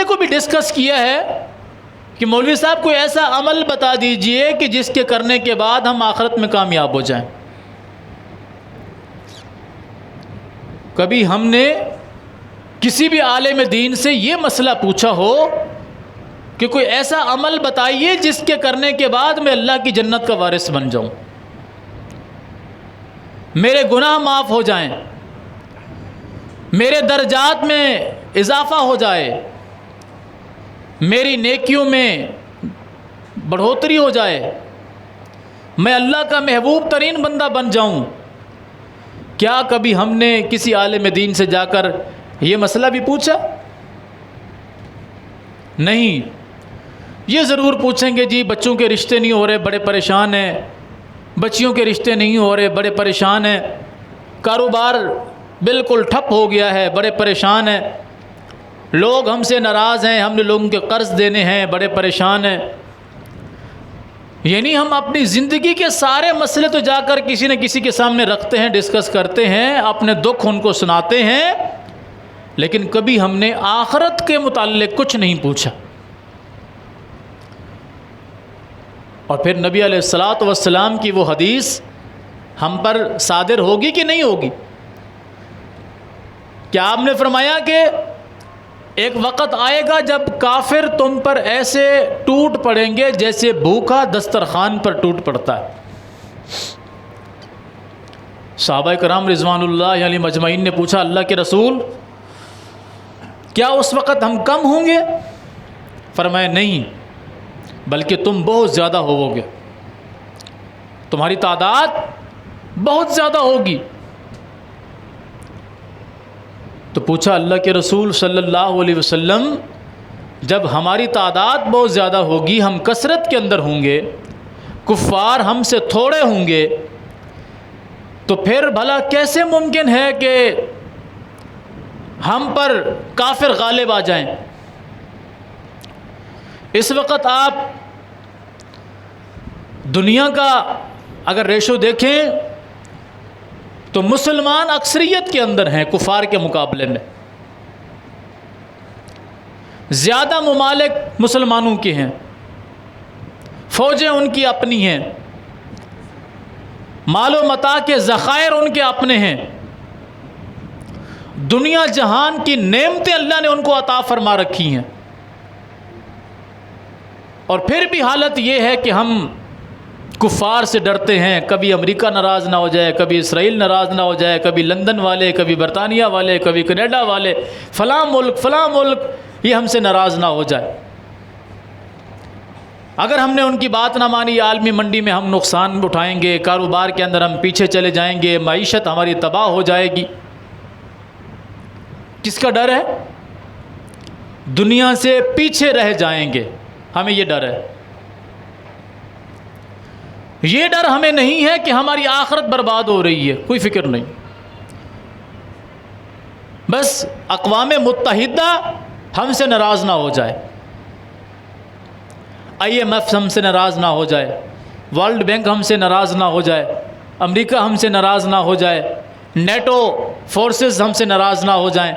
مسئلے کو بھی ڈسکس کیا ہے کہ مولوی صاحب کوئی ایسا عمل بتا دیجئے کہ جس کے کرنے کے بعد ہم آخرت میں کامیاب ہو جائیں۔ کبھی ہم نے کسی بھی عالم دین سے یہ مسئلہ پوچھا ہو کہ کوئی ایسا عمل بتائیے جس کے کرنے کے بعد میں اللہ کی جنت کا وارث بن جاؤں، میرے گناہ معاف ہو جائیں، میرے درجات میں اضافہ ہو جائے، میری نیکیوں میں بڑھوتری ہو جائے، میں اللہ کا محبوب ترین بندہ بن جاؤں۔ کیا کبھی ہم نے کسی عالم دین سے جا کر یہ مسئلہ بھی پوچھا؟ نہیں۔ یہ ضرور پوچھیں گے جی بچوں کے رشتے نہیں ہو رہے بڑے پریشان ہیں، بچیوں کے رشتے نہیں ہو رہے بڑے پریشان ہیں، کاروبار بالکل ٹھپ ہو گیا ہے بڑے پریشان ہیں، لوگ ہم سے ناراض ہیں، ہم نے لوگوں کے قرض دینے ہیں بڑے پریشان ہیں۔ یعنی ہم اپنی زندگی کے سارے مسئلے تو جا کر کسی نہ کسی کے سامنے رکھتے ہیں، ڈسکس کرتے ہیں، اپنے دکھ ان کو سناتے ہیں، لیکن کبھی ہم نے آخرت کے متعلق کچھ نہیں پوچھا۔ اور پھر نبی علیہ الصلاۃ والسلام کی وہ حدیث ہم پر صادر ہوگی کہ نہیں ہوگی؟ کیا آپ نے فرمایا کہ ایک وقت آئے گا جب کافر تم پر ایسے ٹوٹ پڑیں گے جیسے بھوکا دسترخوان پر ٹوٹ پڑتا ہے۔ صحابہ کرام رضوان اللہ علیہم مجمعین نے پوچھا اللہ کے رسول کیا اس وقت ہم کم ہوں گے؟ فرمایا نہیں، بلکہ تم بہت زیادہ ہوگے، تمہاری تعداد بہت زیادہ ہوگی۔ تو پوچھا اللہ کے رسول صلی اللہ علیہ وسلم جب ہماری تعداد بہت زیادہ ہوگی، ہم کثرت کے اندر ہوں گے، کفار ہم سے تھوڑے ہوں گے، تو پھر بھلا کیسے ممکن ہے کہ ہم پر کافر غالب آ جائیں؟ اس وقت آپ دنیا کا اگر ریشو دیکھیں تو مسلمان اکثریت کے اندر ہیں کفار کے مقابلے میں، زیادہ ممالک مسلمانوں کے ہیں، فوجیں ان کی اپنی ہیں، مال و متاع کے ذخائر ان کے اپنے ہیں، دنیا جہان کی نعمتیں اللہ نے ان کو عطا فرما رکھی ہیں، اور پھر بھی حالت یہ ہے کہ ہم کفار سے ڈرتے ہیں، کبھی امریکہ ناراض نہ ہو جائے، کبھی اسرائیل ناراض نہ ہو جائے، کبھی لندن والے، کبھی برطانیہ والے، کبھی کینیڈا والے، فلاں ملک یہ ہم سے ناراض نہ ہو جائے۔ اگر ہم نے ان کی بات نہ مانی، عالمی منڈی میں ہم نقصان اٹھائیں گے، کاروبار کے اندر ہم پیچھے چلے جائیں گے، معیشت ہماری تباہ ہو جائے گی۔ کس کا ڈر ہے؟ دنیا سے پیچھے رہ جائیں گے، ہمیں یہ ڈر ہے۔ یہ ڈر ہمیں نہیں ہے کہ ہماری آخرت برباد ہو رہی ہے، کوئی فکر نہیں۔ بس اقوام متحدہ ہم سے ناراض نہ ہو جائے، IMF ہم سے ناراض نہ ہو جائے، ورلڈ بینک ہم سے ناراض نہ ہو جائے، امریکہ ہم سے ناراض نہ ہو جائے، نیٹو فورسز ہم سے ناراض نہ ہو جائیں۔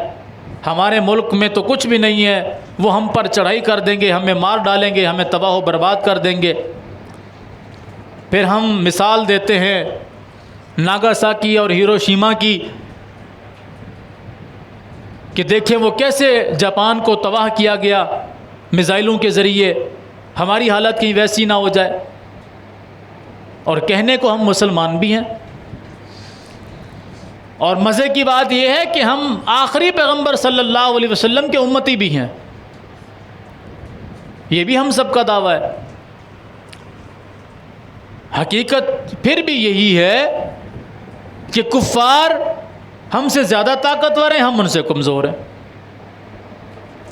ہمارے ملک میں تو کچھ بھی نہیں ہے، وہ ہم پر چڑھائی کر دیں گے، ہمیں مار ڈالیں گے، ہمیں تباہ و برباد کر دیں گے۔ پھر ہم مثال دیتے ہیں ناگاساکی اور ہیروشیما کی کہ دیکھیں وہ کیسے جاپان کو تباہ کیا گیا میزائلوں کے ذریعے، ہماری حالت کہیں ویسی نہ ہو جائے۔ اور کہنے کو ہم مسلمان بھی ہیں، اور مزے کی بات یہ ہے کہ ہم آخری پیغمبر صلی اللہ علیہ وسلم کے امتی بھی ہیں، یہ بھی ہم سب کا دعویٰ ہے۔ حقیقت پھر بھی یہی ہے کہ کفار ہم سے زیادہ طاقتور ہیں، ہم ان سے کمزور ہیں۔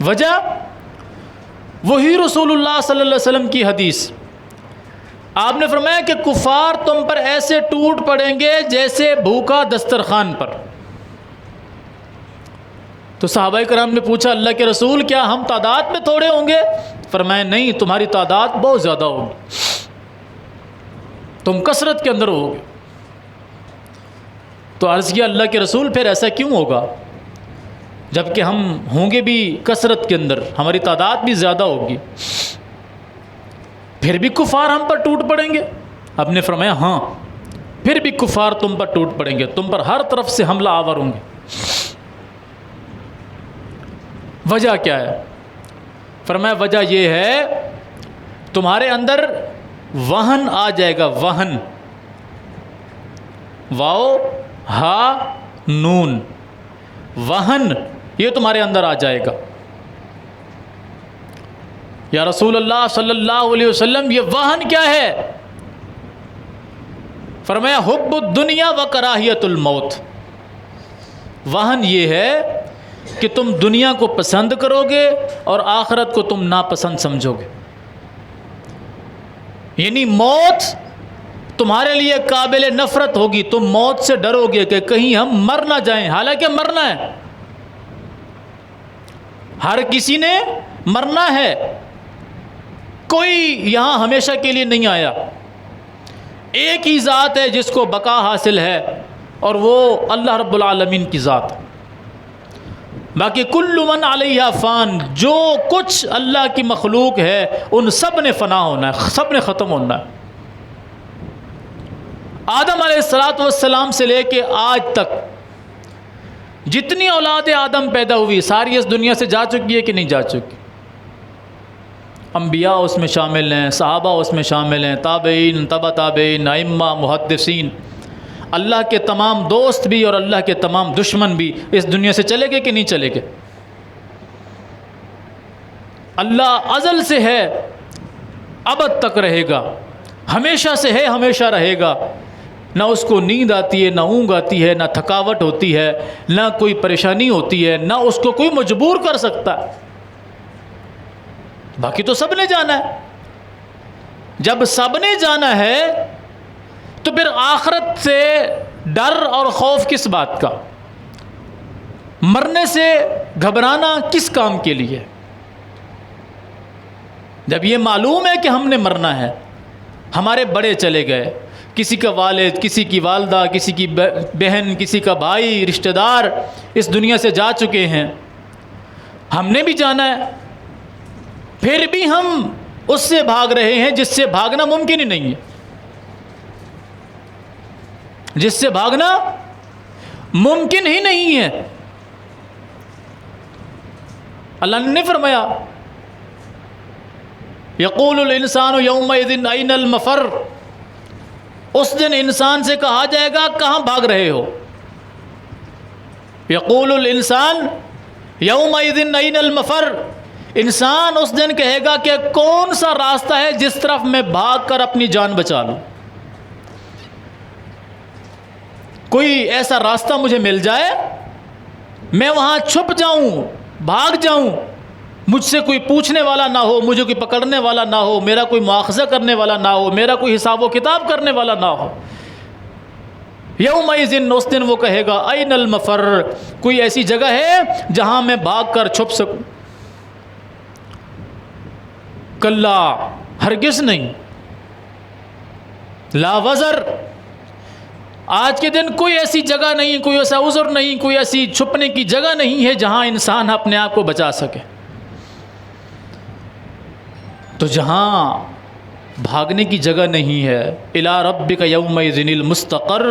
وجہ وہی رسول اللہ صلی اللہ علیہ وسلم کی حدیث، آپ نے فرمایا کہ کفار تم پر ایسے ٹوٹ پڑیں گے جیسے بھوکا دسترخوان پر۔ تو صحابہ کرام نے پوچھا اللہ کے رسول کیا ہم تعداد میں تھوڑے ہوں گے؟ فرمایا نہیں، تمہاری تعداد بہت زیادہ ہوگی، تم کثرت کے اندر ہوگے۔ تو عرض کیا اللہ کے رسول پھر ایسا کیوں ہوگا؟ جبکہ ہم ہوں گے بھی کثرت کے اندر، ہماری تعداد بھی زیادہ ہوگی، پھر بھی کفار ہم پر ٹوٹ پڑیں گے؟ آپ نے فرمایا ہاں، پھر بھی کفار تم پر ٹوٹ پڑیں گے، تم پر ہر طرف سے حملہ آور ہوں گے۔ وجہ کیا ہے؟ فرمایا وجہ یہ ہے تمہارے اندر وہن آ جائے گا، وہن، واو ہا نون، وہن یہ تمہارے اندر آ جائے گا۔ یا رسول اللہ صلی اللہ علیہ وسلم یہ وہن کیا ہے؟ فرمایا حب الدنیا و کراہیت الموت۔ وہن یہ ہے کہ تم دنیا کو پسند کرو گے اور آخرت کو تم ناپسند سمجھو گے، یعنی موت تمہارے لیے قابل نفرت ہوگی، تم موت سے ڈرو گے کہ کہیں ہم مر نہ جائیں، حالانکہ مرنا ہے، ہر کسی نے مرنا ہے، کوئی یہاں ہمیشہ کے لیے نہیں آیا، ایک ہی ذات ہے جس کو بقا حاصل ہے اور وہ اللہ رب العالمین کی ذات۔ باقی کل من علیہا فان، جو کچھ اللہ کی مخلوق ہے ان سب نے فنا ہونا ہے، سب نے ختم ہونا ہے۔ آدم علیہ السلام سے لے کے آج تک جتنی اولاد آدم پیدا ہوئی ساری اس دنیا سے جا چکی ہے کہ نہیں جا چکی؟ انبیاء اس میں شامل ہیں، صحابہ اس میں شامل ہیں، تابعین، تبع تابعین، ائمہ، محدثین، اللہ کے تمام دوست بھی اور اللہ کے تمام دشمن بھی اس دنیا سے چلے گئے کہ نہیں چلے گئے؟ اللہ ازل سے ہے، ابد تک رہے گا، ہمیشہ سے ہے، ہمیشہ رہے گا، نہ اس کو نیند آتی ہے، نہ اونگ آتی ہے، نہ تھکاوٹ ہوتی ہے، نہ کوئی پریشانی ہوتی ہے، نہ اس کو کوئی مجبور کر سکتا ہے۔ باقی تو سب نے جانا ہے۔ جب سب نے جانا ہے تو پھر آخرت سے ڈر اور خوف کس بات کا؟ مرنے سے گھبرانا کس کام کے لیے؟ جب یہ معلوم ہے کہ ہم نے مرنا ہے، ہمارے بڑے چلے گئے، کسی کا والد، کسی کی والدہ، کسی کی بہن، کسی کا بھائی، رشتہ دار اس دنیا سے جا چکے ہیں، ہم نے بھی جانا ہے، پھر بھی ہم اس سے بھاگ رہے ہیں جس سے بھاگنا ممکن ہی نہیں ہے، جس سے بھاگنا ممکن ہی نہیں ہے۔ اللہ نے فرمایا یقول الانسان یومئذ این المفر، اس دن انسان سے کہا جائے گا کہاں بھاگ رہے ہو؟ یقول الانسان یومئذ این المفر، انسان اس دن کہے گا کہ کون سا راستہ ہے جس طرف میں بھاگ کر اپنی جان بچا لوں، کوئی ایسا راستہ مجھے مل جائے، میں وہاں چھپ جاؤں، بھاگ جاؤں، مجھ سے کوئی پوچھنے والا نہ ہو، مجھے کوئی پکڑنے والا نہ ہو، میرا کوئی مواخذہ کرنے والا نہ ہو، میرا کوئی حساب و کتاب کرنے والا نہ ہو۔ یومئذ، اس دن وہ کہے گا این المفر، کوئی ایسی جگہ ہے جہاں میں بھاگ کر چھپ سکوں؟ کلا، ہرگز نہیں، لا وزر، آج کے دن کوئی ایسی جگہ نہیں، کوئی ایسا عذر نہیں، کوئی ایسی چھپنے کی جگہ نہیں ہے جہاں انسان اپنے آپ کو بچا سکے۔ تو جہاں بھاگنے کی جگہ نہیں ہے، الی ربک یومئذ المستقر،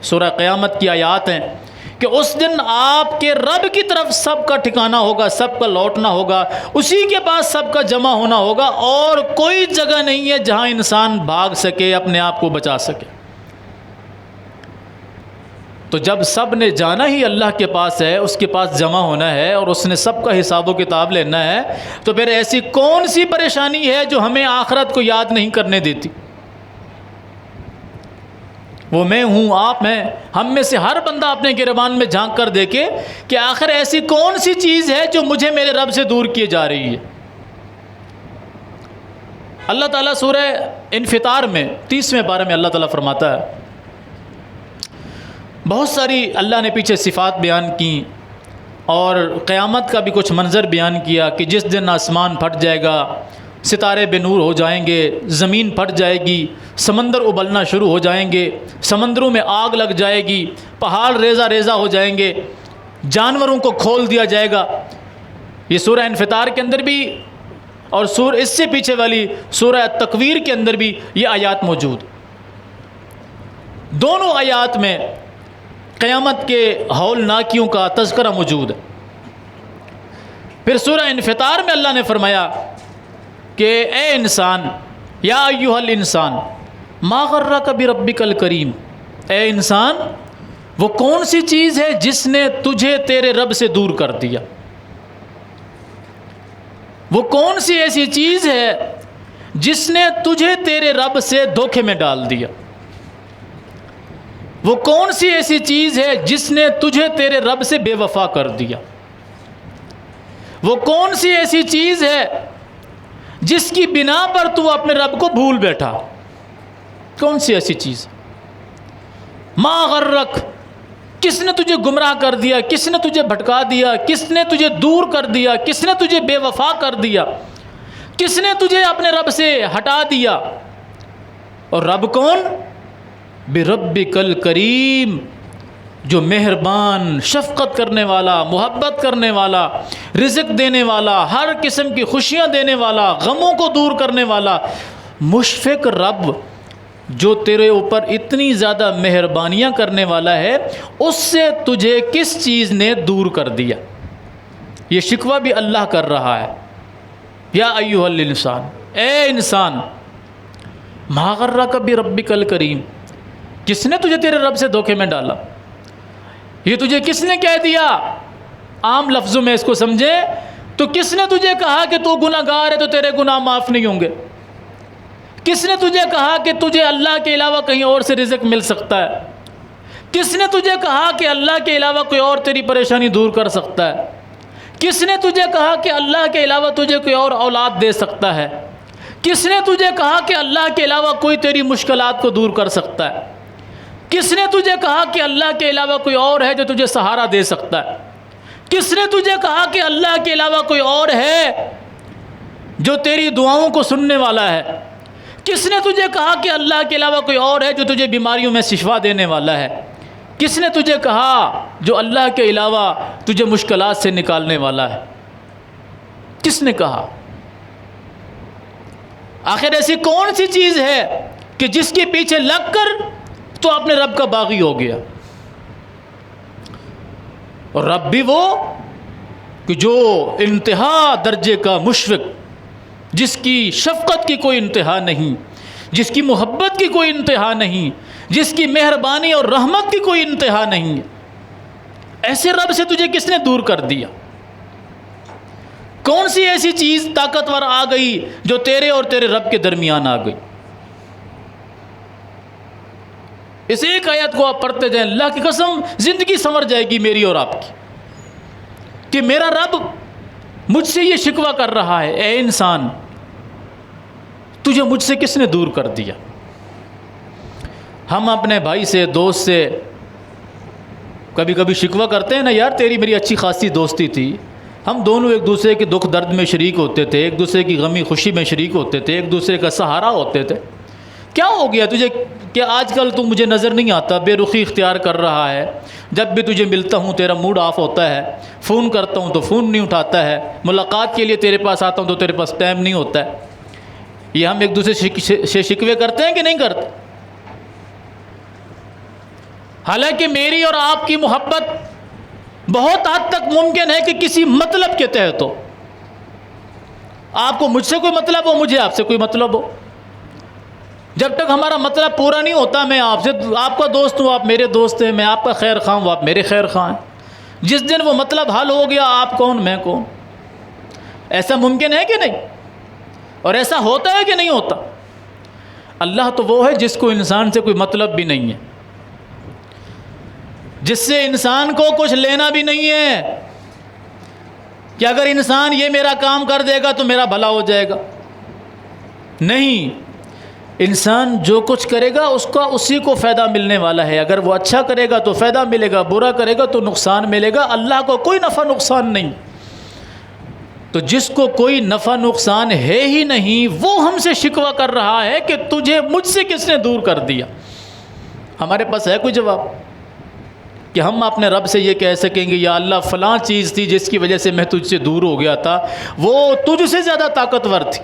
سورہ قیامت کی آیات ہیں کہ اس دن آپ کے رب کی طرف سب کا ٹھکانہ ہوگا، سب کا لوٹنا ہوگا، اسی کے پاس سب کا جمع ہونا ہوگا، اور کوئی جگہ نہیں ہے جہاں انسان بھاگ سکے، اپنے آپ کو بچا سکے۔ تو جب سب نے جانا ہی اللہ کے پاس ہے، اس کے پاس جمع ہونا ہے اور اس نے سب کا حساب و کتاب لینا ہے، تو پھر ایسی کون سی پریشانی ہے جو ہمیں آخرت کو یاد نہیں کرنے دیتی؟ وہ میں ہوں، آپ ہیں، ہم میں سے ہر بندہ اپنے گریبان میں جھانک کر دیکھے کہ آخر ایسی کون سی چیز ہے جو مجھے میرے رب سے دور کیے جا رہی ہے۔ اللہ تعالیٰ سورہ انفطار میں 30ویں پارے میں اللہ تعالیٰ فرماتا ہے، بہت ساری اللہ نے پیچھے صفات بیان کی اور قیامت کا بھی کچھ منظر بیان کیا کہ جس دن آسمان پھٹ جائے گا، ستارے بے نور ہو جائیں گے، زمین پھٹ جائے گی، سمندر ابلنا شروع ہو جائیں گے، سمندروں میں آگ لگ جائے گی، پہاڑ ریزہ ریزہ ہو جائیں گے، جانوروں کو کھول دیا جائے گا۔ یہ سورہ انفطار کے اندر بھی اور اس سے پیچھے والی سورہ تکویر کے اندر بھی یہ آیات موجود۔ دونوں آیات میں قیامت کے ہولناکیوں کا تذکرہ موجود ہے۔ پھر سورہ انفطار میں اللہ نے فرمایا کہ اے انسان، یا ایھا الانسان ما غرک بربک الکریم، اے انسان وہ کون سی چیز ہے جس نے تجھے تیرے رب سے دور کر دیا؟ وہ کون سی ایسی چیز ہے جس نے تجھے تیرے رب سے دھوکے میں ڈال دیا؟ وہ کون سی ایسی چیز ہے جس نے تجھے تیرے رب سے بے وفا کر دیا؟ وہ کون سی ایسی چیز ہے جس کی بنا پر تو اپنے رب کو بھول بیٹھا؟ کون سی ایسی چیز؟ ما غرک، کس نے تجھے گمراہ کر دیا؟ کس نے تجھے بھٹکا دیا؟ کس نے تجھے دور کر دیا؟ کس نے تجھے بے وفا کر دیا؟ کس نے تجھے اپنے رب سے ہٹا دیا؟ اور رب کون؟ بربک الکریم، جو مہربان، شفقت کرنے والا، محبت کرنے والا، رزق دینے والا، ہر قسم کی خوشیاں دینے والا، غموں کو دور کرنے والا، مشفق رب جو تیرے اوپر اتنی زیادہ مہربانیاں کرنے والا ہے، اس سے تجھے کس چیز نے دور کر دیا؟ یہ شکوہ بھی اللہ کر رہا ہے۔ یا ایھا الانسان، اے انسان، ما غرک بربک الکریم، کس نے تجھے تیرے رب سے دھوکے میں ڈالا؟ یہ تجھے کس نے کہہ دیا؟ عام لفظوں میں اس کو سمجھے تو کس نے تجھے کہا کہ تو گناہ گار ہے تو تیرے گناہ معاف نہیں ہوں گے؟ کس نے تجھے کہا کہ تجھے اللہ کے علاوہ کہیں اور سے رزق مل سکتا ہے؟ کس نے تجھے کہا کہ اللہ کے علاوہ کوئی اور تیری پریشانی دور کر سکتا ہے؟ کس نے تجھے کہا کہ اللہ کے علاوہ تجھے کوئی اور اولاد دے سکتا ہے؟ کس نے تجھے کہا کہ اللہ کے علاوہ کوئی تیری مشکلات کو دور کر سکتا ہے؟ کس نے تجھے کہا کہ اللہ کے علاوہ کوئی اور ہے جو تجھے سہارا دے سکتا ہے؟ کس نے تجھے کہا کہ اللہ کے علاوہ کوئی اور ہے جو تیری دعاؤں کو سننے والا ہے؟ کس نے تجھے کہا کہ اللہ کے علاوہ کوئی اور ہے جو تجھے بیماریوں میں شفا دینے والا ہے؟ کس نے تجھے کہا جو اللہ کے علاوہ تجھے مشکلات سے نکالنے والا ہے؟ کس نے کہا؟ آخر ایسی کون سی چیز ہے کہ جس کے پیچھے لگ کر تو اپنے رب کا باغی ہو گیا؟ اور رب بھی وہ کہ جو انتہا درجے کا مشفق، جس کی شفقت کی کوئی انتہا نہیں، جس کی محبت کی کوئی انتہا نہیں، جس کی مہربانی اور رحمت کی کوئی انتہا نہیں، ایسے رب سے تجھے کس نے دور کر دیا؟ کون سی ایسی چیز طاقتور آ گئی جو تیرے اور تیرے رب کے درمیان آ گئی؟ اس ایک آیت کو آپ پڑھتے جائیں، اللہ کی قسم زندگی سنور جائے گی میری اور آپ کی، کہ میرا رب مجھ سے یہ شکوہ کر رہا ہے، اے انسان تجھے مجھ سے کس نے دور کر دیا؟ ہم اپنے بھائی سے، دوست سے کبھی کبھی شکوہ کرتے ہیں نا، یار تیری میری اچھی خاصی دوستی تھی، ہم دونوں ایک دوسرے کے دکھ درد میں شریک ہوتے تھے، ایک دوسرے کی غمی خوشی میں شریک ہوتے تھے، ایک دوسرے کا سہارا ہوتے تھے، کیا ہو گیا تجھے کہ آج کل تو مجھے نظر نہیں آتا، بے رخی اختیار کر رہا ہے، جب بھی تجھے ملتا ہوں تیرا موڈ آف ہوتا ہے، فون کرتا ہوں تو فون نہیں اٹھاتا ہے، ملاقات کے لیے تیرے پاس آتا ہوں تو تیرے پاس ٹائم نہیں ہوتا ہے۔ یہ ہم ایک دوسرے سے شکوے کرتے ہیں کہ نہیں کرتے؟ حالانکہ میری اور آپ کی محبت بہت حد تک ممکن ہے کہ کسی مطلب کے تحت ہو، آپ کو مجھ سے کوئی مطلب ہو، مجھے آپ سے کوئی مطلب ہو، جب تک ہمارا مطلب پورا نہیں ہوتا، میں آپ سے، آپ کا دوست ہوں، آپ میرے دوست ہیں، میں آپ کا خیر خواہ ہوں، آپ میرے خیر خواہ ہیں، جس دن وہ مطلب حل ہو گیا، آپ کون میں کون؟ ایسا ممکن ہے کہ نہیں؟ اور ایسا ہوتا ہے کہ نہیں ہوتا؟ اللہ تو وہ ہے جس کو انسان سے کوئی مطلب بھی نہیں ہے، جس سے انسان کو کچھ لینا بھی نہیں ہے کہ اگر انسان یہ میرا کام کر دے گا تو میرا بھلا ہو جائے گا، نہیں، انسان جو کچھ کرے گا اس کا اسی کو فائدہ ملنے والا ہے، اگر وہ اچھا کرے گا تو فائدہ ملے گا، برا کرے گا تو نقصان ملے گا، اللہ کو کوئی نفع نقصان نہیں۔ تو جس کو کوئی نفع نقصان ہے ہی نہیں، وہ ہم سے شکوہ کر رہا ہے کہ تجھے مجھ سے کس نے دور کر دیا؟ ہمارے پاس ہے کوئی جواب؟ کہ ہم اپنے رب سے یہ کہہ سکیں گے یا اللہ فلاں چیز تھی جس کی وجہ سے میں تجھ سے دور ہو گیا تھا، وہ تجھ سے زیادہ طاقتور تھی،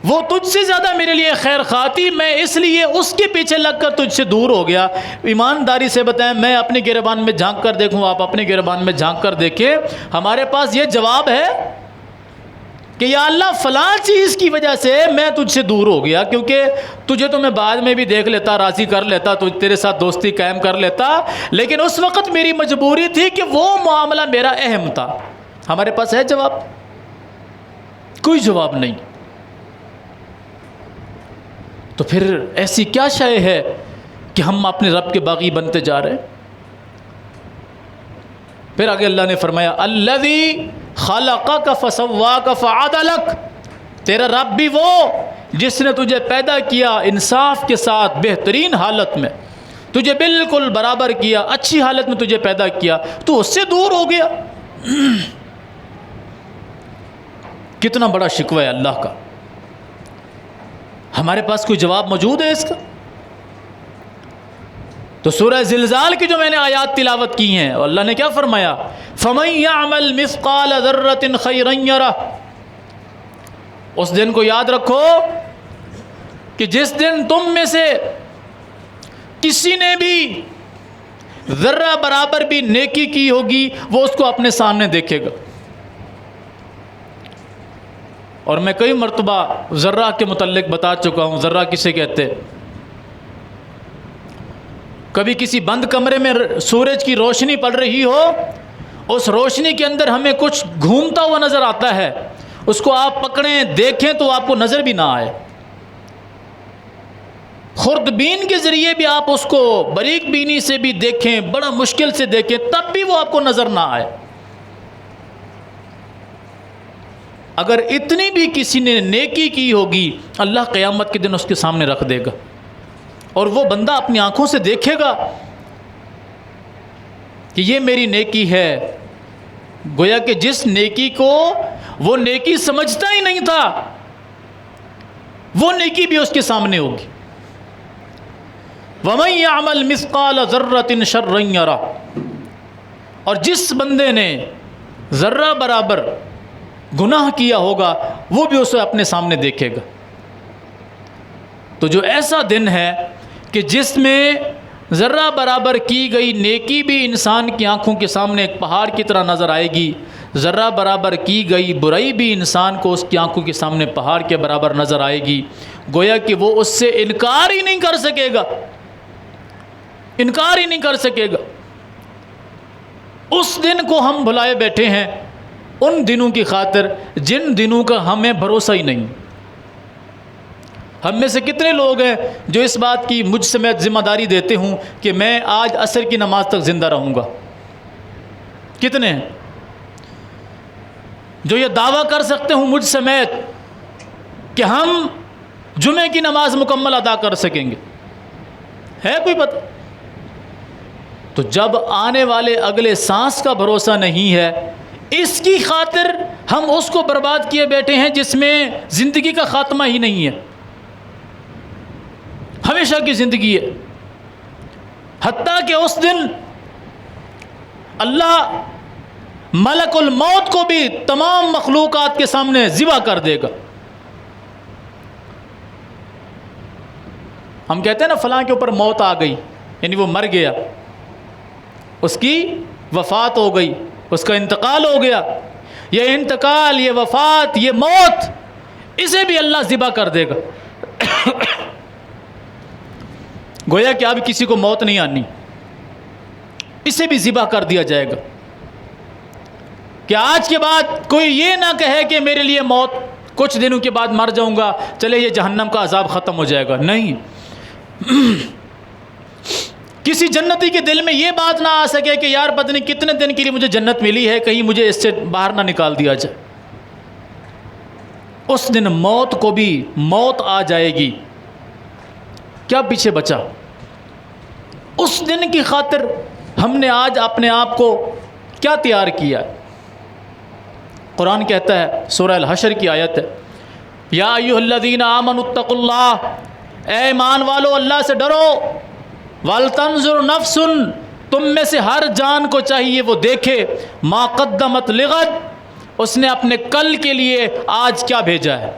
وہ تجھ سے زیادہ میرے لیے خیر خواہ تھی، میں اس لیے اس کے پیچھے لگ کر تجھ سے دور ہو گیا۔ ایمانداری سے بتائیں، میں اپنی گریبان میں جھانک کر دیکھوں، آپ اپنی گریبان میں جھانک کر دیکھیں، ہمارے پاس یہ جواب ہے کہ یا اللہ فلاں چیز کی وجہ سے میں تجھ سے دور ہو گیا، کیونکہ تجھے تو میں بعد میں بھی دیکھ لیتا، راضی کر لیتا، تیرے ساتھ دوستی قائم کر لیتا، لیکن اس وقت میری مجبوری تھی کہ وہ معاملہ میرا اہم تھا۔ ہمارے پاس ہے جواب؟ کوئی جواب نہیں۔ تو پھر ایسی کیا شے ہے کہ ہم اپنے رب کے باغی بنتے جا رہے ہیں؟ پھر آگے اللہ نے فرمایا الذی خلقک فسواک فعدلک، تیرا رب بھی وہ جس نے تجھے پیدا کیا انصاف کے ساتھ، بہترین حالت میں تجھے بالکل برابر کیا، اچھی حالت میں تجھے پیدا کیا، تو اس سے دور ہو گیا۔ کتنا بڑا شکوہ ہے اللہ کا۔ ہمارے پاس کوئی جواب موجود ہے اس کا؟ تو سورہ زلزال کی جو میں نے آیات تلاوت کی ہیں، اللہ نے کیا فرمایا؟ فَمَن يَعْمَلْ مِثْقَالَ ذَرَّةٍ خَيْرًا يَرَهُ۔ اس دن کو یاد رکھو کہ جس دن تم میں سے کسی نے بھی ذرہ برابر بھی نیکی کی ہوگی، وہ اس کو اپنے سامنے دیکھے گا۔ اور میں کئی مرتبہ ذرہ کے متعلق بتا چکا ہوں، ذرہ کسے کہتے ہیں؟ کبھی کسی بند کمرے میں سورج کی روشنی پڑ رہی ہو، اس روشنی کے اندر ہمیں کچھ گھومتا ہوا نظر آتا ہے، اس کو آپ پکڑیں دیکھیں تو آپ کو نظر بھی نہ آئے، خوردبین کے ذریعے بھی آپ اس کو باریک بینی سے بھی دیکھیں، بڑا مشکل سے دیکھیں، تب بھی وہ آپ کو نظر نہ آئے۔ اگر اتنی بھی کسی نے نیکی کی ہوگی، اللہ قیامت کے دن اس کے سامنے رکھ دے گا، اور وہ بندہ اپنی آنکھوں سے دیکھے گا کہ یہ میری نیکی ہے۔ گویا کہ جس نیکی کو وہ نیکی سمجھتا ہی نہیں تھا، وہ نیکی بھی اس کے سامنے ہوگی۔ وَمَن يَعْمَلْ مِثْقَالَ ذَرَّةٍ شَرًّا يَرَهُ، اور جس بندے نے ذرہ برابر گناہ کیا ہوگا، وہ بھی اسے اپنے سامنے دیکھے گا۔ تو جو ایسا دن ہے کہ جس میں ذرہ برابر کی گئی نیکی بھی انسان کی آنکھوں کے سامنے ایک پہاڑ کی طرح نظر آئے گی، ذرہ برابر کی گئی برائی بھی انسان کو اس کی آنکھوں کے سامنے پہاڑ کے برابر نظر آئے گی، گویا کہ وہ اس سے انکار ہی نہیں کر سکے گا، انکار ہی نہیں کر سکے گا۔ اس دن کو ہم بھلائے بیٹھے ہیں، ان دنوں کی خاطر جن دنوں کا ہمیں بھروسہ ہی نہیں۔ ہم میں سے کتنے لوگ ہیں جو اس بات کی مجھ سمیت ذمہ داری دیتے ہوں کہ میں آج عصر کی نماز تک زندہ رہوں گا؟ کتنے ہیں جو یہ دعویٰ کر سکتے ہوں مجھ سمیت کہ ہم جمعے کی نماز مکمل ادا کر سکیں گے؟ ہے کوئی پتہ؟ تو جب آنے والے اگلے سانس کا بھروسہ نہیں ہے، اس کی خاطر ہم اس کو برباد کیے بیٹھے ہیں جس میں زندگی کا خاتمہ ہی نہیں ہے، ہمیشہ کی زندگی ہے۔ حتیٰ کہ اس دن اللہ ملک الموت کو بھی تمام مخلوقات کے سامنے ذبح کر دے گا۔ ہم کہتے ہیں نا فلاں کے اوپر موت آ گئی، یعنی وہ مر گیا، اس کی وفات ہو گئی، اس کا انتقال ہو گیا۔ یہ انتقال، یہ وفات، یہ موت، اسے بھی اللہ ذبح کر دے گا۔ گویا کہ اب کسی کو موت نہیں آنی، اسے بھی ذبح کر دیا جائے گا کہ آج کے بعد کوئی یہ نہ کہے کہ میرے لیے موت کچھ دنوں کے بعد مر جاؤں گا، چلے یہ جہنم کا عذاب ختم ہو جائے گا۔ نہیں، کسی جنتی کے دل میں یہ بات نہ آ سکے کہ یار پتہ نہیں کتنے دن کے لیے مجھے جنت ملی ہے، کہیں مجھے اس سے باہر نہ نکال دیا جائے۔ اس دن موت کو بھی موت آ جائے گی، کیا پیچھے بچا؟ اس دن کی خاطر ہم نے آج اپنے آپ کو کیا تیار کیا؟ قرآن کہتا ہے، سورہ الحشر کی آیت ہے، یا ایھا الذین آمنوا اتقوا اللہ، اے ایمان والو اللہ سے ڈرو، وَلْتَنْظُرْ نَفْسٌ تم میں سے ہر جان کو چاہیے وہ دیکھے ما قدمت لغد، اس نے اپنے کل کے لیے آج کیا بھیجا ہے۔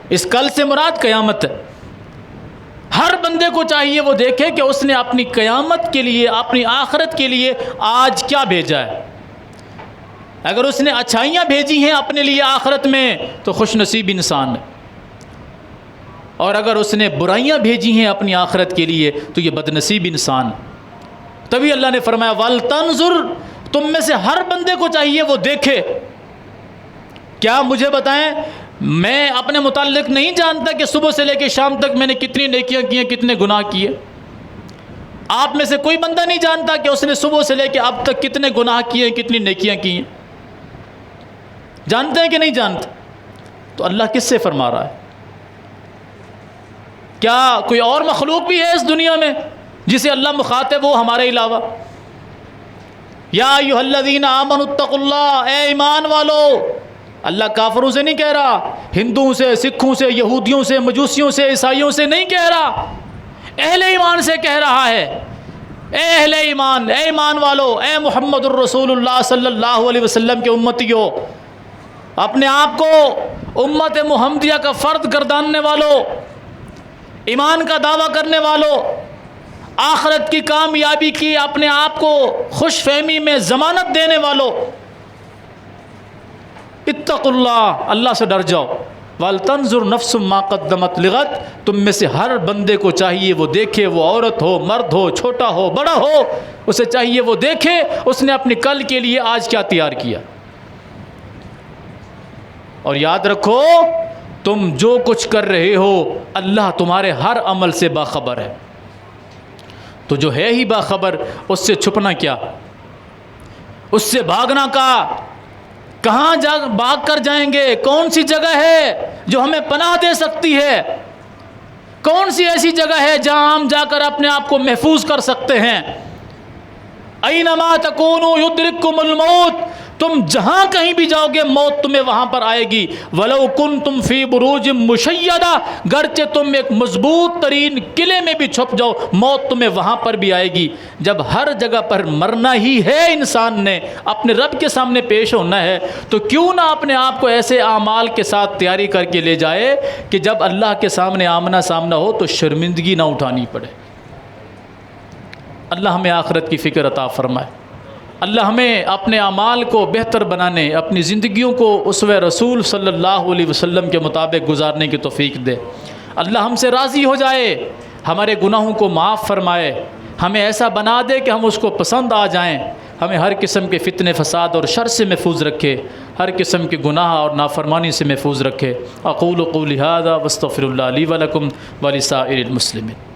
اس کل سے مراد قیامت ہے۔ ہر بندے کو چاہیے وہ دیکھے کہ اس نے اپنی قیامت کے لیے، اپنی آخرت کے لیے آج کیا بھیجا ہے۔ اگر اس نے اچھائیاں بھیجی ہیں اپنے لیے آخرت میں تو خوش نصیب انسان ہے، اور اگر اس نے برائیاں بھیجی ہیں اپنی آخرت کے لیے تو یہ بد نصیب انسان۔ تبھی اللہ نے فرمایا وَلْتَنْظُرْ، تم میں سے ہر بندے کو چاہیے وہ دیکھے۔ کیا مجھے بتائیں، میں اپنے متعلق نہیں جانتا کہ صبح سے لے کے شام تک میں نے کتنی نیکیاں کی ہیں، کتنے گناہ کیے؟ آپ میں سے کوئی بندہ نہیں جانتا کہ اس نے صبح سے لے کے اب تک کتنے گناہ کیے ہیں، کتنی نیکیاں کی ہیں؟ جانتے ہیں کہ نہیں جانتے؟ تو اللہ کس سے فرما رہا ہے؟ کیا کوئی اور مخلوق بھی ہے اس دنیا میں جسے اللہ مخاطب ہو ہمارے علاوہ؟ یا ایھا الذین آمنوا اتقوا اللہ، اے ایمان والو، اللہ کافروں سے نہیں کہہ رہا، ہندوؤں سے، سکھوں سے، یہودیوں سے، مجوسیوں سے، عیسائیوں سے نہیں کہہ رہا، اہل ایمان سے کہہ رہا ہے۔ اے اہل ایمان، اے ایمان والو، اے محمد الرسول اللہ صلی اللہ علیہ وسلم کے امتیو، اپنے آپ کو امت محمدیہ کا فرد گرداننے والو، ایمان کا دعویٰ کرنے والوں، آخرت کی کامیابی کی اپنے آپ کو خوش فہمی میں ضمانت دینے والوں، اتقوا اللہ، اللہ سے ڈر جاؤ۔ وَلْتَنْظُرْ نَفْسٌ مَا قَدَّمَتْ لِغَدٍ، تم میں سے ہر بندے کو چاہیے وہ دیکھے، وہ عورت ہو، مرد ہو، چھوٹا ہو، بڑا ہو، اسے چاہیے وہ دیکھے اس نے اپنی کل کے لیے آج کیا تیار کیا۔ اور یاد رکھو، تم جو کچھ کر رہے ہو اللہ تمہارے ہر عمل سے باخبر ہے۔ تو جو ہے ہی باخبر، اس سے چھپنا کیا، اس سے بھاگنا کا؟ کہاں بھاگ کر جائیں گے؟ کون سی جگہ ہے جو ہمیں پناہ دے سکتی ہے؟ کون سی ایسی جگہ ہے جہاں ہم جا کر اپنے آپ کو محفوظ کر سکتے ہیں؟ اینما تکونوا یدرککم الموت، تم جہاں کہیں بھی جاؤ گے موت تمہیں وہاں پر آئے گی۔ ولو کنتم فی بروج مشیدہ، گرچہ تم ایک مضبوط ترین قلعے میں بھی چھپ جاؤ موت تمہیں وہاں پر بھی آئے گی۔ جب ہر جگہ پر مرنا ہی ہے، انسان نے اپنے رب کے سامنے پیش ہونا ہے، تو کیوں نہ اپنے آپ کو ایسے اعمال کے ساتھ تیاری کر کے لے جائے کہ جب اللہ کے سامنے آمنا سامنا ہو تو شرمندگی نہ اٹھانی پڑے۔ اللہ ہمیں آخرت کی فکر عطا فرمائے۔ اللہ ہمیں اپنے اعمال کو بہتر بنانے، اپنی زندگیوں کو اسوہ رسول صلی اللہ علیہ وسلم کے مطابق گزارنے کی توفیق دے۔ اللہ ہم سے راضی ہو جائے، ہمارے گناہوں کو معاف فرمائے، ہمیں ایسا بنا دے کہ ہم اس کو پسند آ جائیں، ہمیں ہر قسم کے فتنے فساد اور شر سے محفوظ رکھے، ہر قسم کے گناہ اور نافرمانی سے محفوظ رکھے۔ اقول قولی ھذا واستغفر اللہ لی ولکم ولسائر المسلمین۔